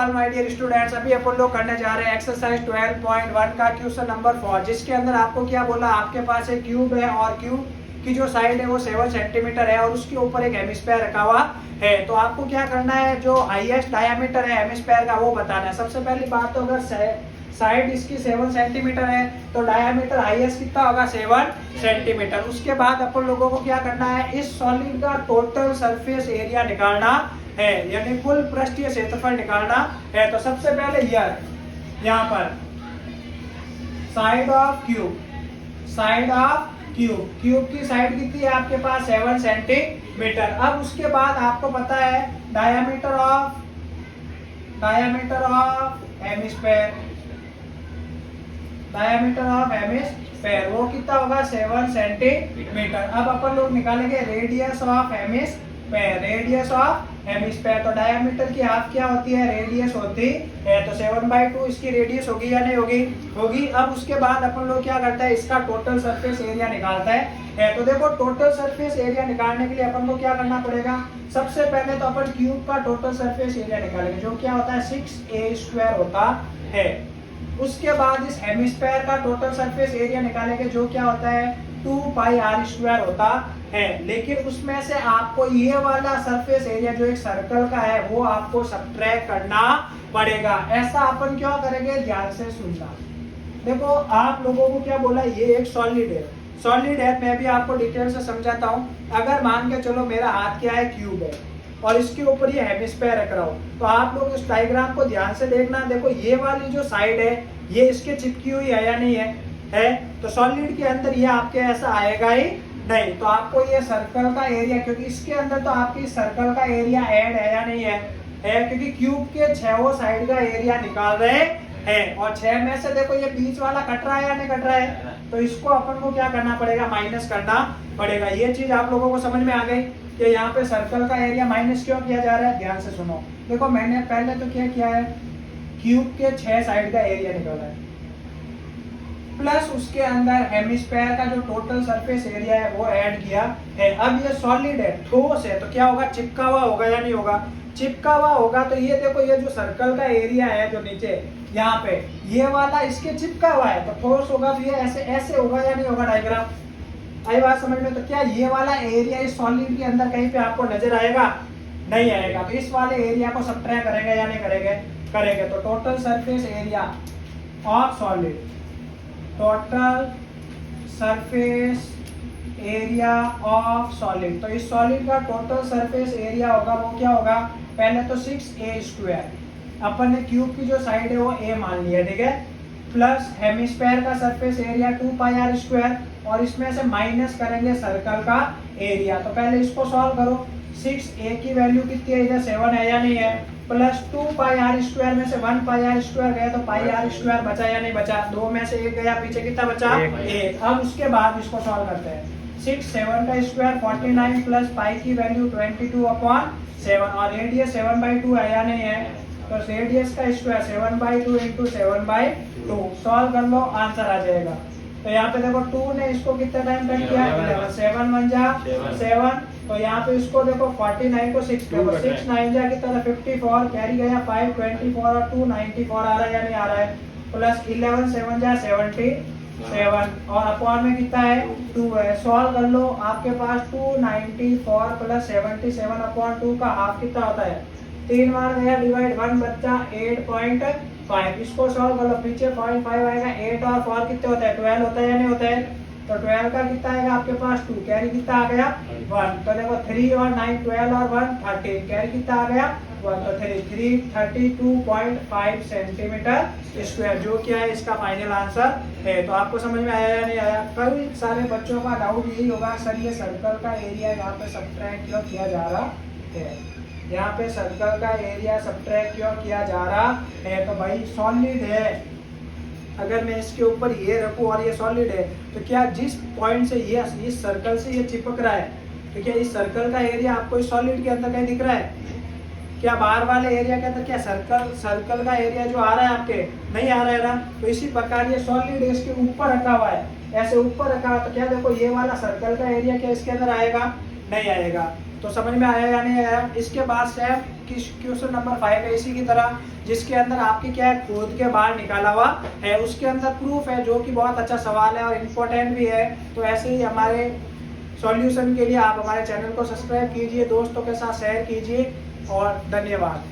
All my dear students, अभी अपन लोग करने जा रहे हैं एक्सरसाइज 12.1 का क्वेश्चन नंबर 4, जिसके अंदर आपको क्या बोला, आपके पास एक क्यूब है और क्यूब की जो साइड है वो 7 सेंटीमीटर है और उसके ऊपर एक हेमिस्फीयर रखा हुआ है। तो आपको क्या करना है, जो हाईएस्ट डायमीटर है हेमिस्फीयर का वो बताना है। सबसे पहली बात तो अगर साइड इसकी 7 सेंटीमीटर है तो डायमीटर हाईएस्ट कितना होगा, 7 सेंटीमीटर। उसके बाद अपन लोगों को क्या करना है, इस सॉलिड का टोटल सरफेस एरिया निकालना है, यानी कुल पृष्ठीय क्षेत्रफल निकालना है। तो सबसे पहले यहाँ पर साइड ऑफ क्यूब की साइड कितनी है आपके पास, 7 सेंटीमीटर। अब उसके बाद आपको पता है डायमीटर ऑफ हेमिस्फीयर वो कितना होगा, 7 सेंटीमीटर। अब अपन लोग निकालेंगे रेडियस ऑफ हेमिस्फीयर। तो डायमीटर की हाफ क्या होती है, रेडियस होती है। तो 7/2 इसकी रेडियस होगी या नहीं होगी। अब उसके बाद अपन लोग क्या करते हैं, इसका टोटल सरफेस एरिया निकालता है। तो देखो टोटल सरफेस एरिया निकालने के लिए अपन को क्या करना पड़ेगा, सबसे पहले तो अपन क्यूब का टोटल सरफेस एरिया निकालेंगे, जो क्या होता है 6a² होता है। उसके बाद इस हेमिस्फीयर का टोटल सरफेस एरिया निकालेंगे, जो क्या होता है 2πr² होता है। लेकिन उसमें से आपको ये वाला सरफेस एरिया जो एक सर्कल का है वो आपको सब्ट्रैक्ट करना पड़ेगा। ऐसा अपन क्यों करेंगे, ध्यान से सुनना। देखो आप लोगों को क्या बोला, ये एक सॉलिड है। मैं भी आपको डिटेल से समझाता हूँ। अगर मान के चलो मेरा हाथ क्या है, क्यूब है और इसके ऊपर ये हेमिस्फीयर रख रहा हूँ, तो आप लोग इस डायग्राम को ध्यान से देखना। देखो ये वाली जो साइड है ये इसके चिपकी हुई है या नहीं है। तो सॉलिड के अंदर ये आपके ऐसा आएगा ही नहीं। तो आपको ये सर्कल का एरिया, क्योंकि इसके अंदर तो आपकी सर्कल का एरिया ऐड है या नहीं है, क्योंकि क्यूब के 6 साइड का एरिया निकाल रहे हैं और 6 में से देखो ये बीच वाला कट रहा है या नहीं कट रहा है। तो इसको अपन को क्या करना पड़ेगा, माइनस करना पड़ेगा। ये चीज आप लोगों को समझ में आ गई कि यहाँ पे सर्कल का एरिया माइनस क्यों किया जा रहा है। ध्यान से सुनो। देखो मैंने पहले तो क्या किया है, क्यूब के 6 साइड का एरिया निकाला है, प्लस उसके अंदर हेमिस्फीयर का जो टोटल सरफेस एरिया है वो ऐड किया है। अब ये सॉलिड है, ठोस है, तो क्या होगा, चिपका हुआ होगा या नहीं होगा। चिपका हुआ होगा तो ये देखो ये जो सर्कल का एरिया है जो नीचे यहाँ पे ये वाला इसके चिपका हुआ है, तो ठोस होगा तो ये ऐसे होगा या नहीं होगा। डायग्राम आई बात समझ में। तो क्या ये वाला एरिया इस सॉलिड के अंदर कहीं पे आपको नजर आएगा, नहीं आएगा। तो इस वाले एरिया को सब्ट्रैक्ट करेंगे या नहीं करेंगे। तो total surface area of solid, total surface area of solid. तो इस सॉलिड का टोटल सरफेस एरिया होगा वो क्या होगा, पहले तो 6a², अपन ने क्यूब की जो साइड है वो a मान लिया, ठीक है, प्लस हेमिस्फीयर का सरफेस एरिया 2πr², और इसमें से माइनस करेंगे सर्कल का एरिया। तो पहले इसको सॉल्व करो। 6a की वैल्यू कितनी है, इधर 7 है या नहीं है, प्लस 2πr² में से 1πr² गया तो πr² बचा या नहीं बचा, 2 में से 1 गया, पीछे कितना बचा, 1। अब उसके बाद इसको सॉल्व करते हैं। 6 7 का स्क्वायर 49 प्लस पाई की वैल्यू 22/7 और रेडियस 7/2 है या नहीं है। तो रेडियस का स्क्वायर 7/2 इंटू 7/2 सॉल्व कर लो, आंसर आ जाएगा। तो यहाँ पे देखो 2 ने इसको कितना टाइम कट किया, 11, 7 1 जा 7। तो यहाँ पे इसको देखो 49 को 6 देखो 6 9 जा कितना 54, कैरी गया 5 24 और 2 94 आ रहा है या नहीं आ रहा है, प्लस 11 7 जा 77 और अपॉन में कितना है 2 है। सॉल्व कर लो, आपके पास 294 प्लस 77/2 का हाफ कितना होता है, 3 बार गया डिवाइड 1 बच्चा 8.5। इसको सॉल्व कर लो, पीछे 0.5 आएगा, 8 और 4 कितने होता है, 12 होता है या नहीं होता है। तो 12 का कितना आएगा आपके पास 2, कैरी कितना आ गया 1। तो देखो 3 और 9 12 और 1 13, कैरी कितना आ गया 1। तो 32.5 सेंटीमीटर स्क्वायर जो क्या है इसका फाइनल आंसर है। तो आपको समझ में आया या नहीं आया। कई सारे बच्चों का डाउट यही होगा, सर ये सर्कल का एरिया यहाँ पे सब्ट्रैक्ट क्यों किया जा रहा है, यहाँ पे सर्कल का एरिया सब्ट्रैक्ट क्यों किया जा रहा है। तो भाई सॉलिड है, अगर मैं इसके ऊपर ये रखूं और ये सॉलिड है तो क्या जिस पॉइंट से ये इस सर्कल से ये चिपक रहा है, तो क्या इस सर्कल का एरिया आपको इस सॉलिड के अंदर कहीं दिख रहा है, क्या बाहर वाले एरिया के अंदर क्या सर्कल का एरिया जो आ रहा है आपके नहीं आ रहा है ना। तो इसी प्रकार ये सॉलिड इसके ऊपर रखा हुआ है, ऐसे ऊपर रखा हुआ, तो क्या देखो ये वाला सर्कल का एरिया क्या इसके अंदर आएगा, नहीं आएगा। तो समझ में आया या नहीं आया। इसके बाद सेम क्वेश्चन नंबर 5 है इसी की तरह, जिसके अंदर आपके क्या है खुद के बाहर निकाला हुआ है, उसके अंदर प्रूफ है, जो कि बहुत अच्छा सवाल है और इम्पोर्टेंट भी है। तो ऐसे ही हमारे सॉल्यूशन के लिए आप हमारे चैनल को सब्सक्राइब कीजिए, दोस्तों के साथ शेयर कीजिए और धन्यवाद।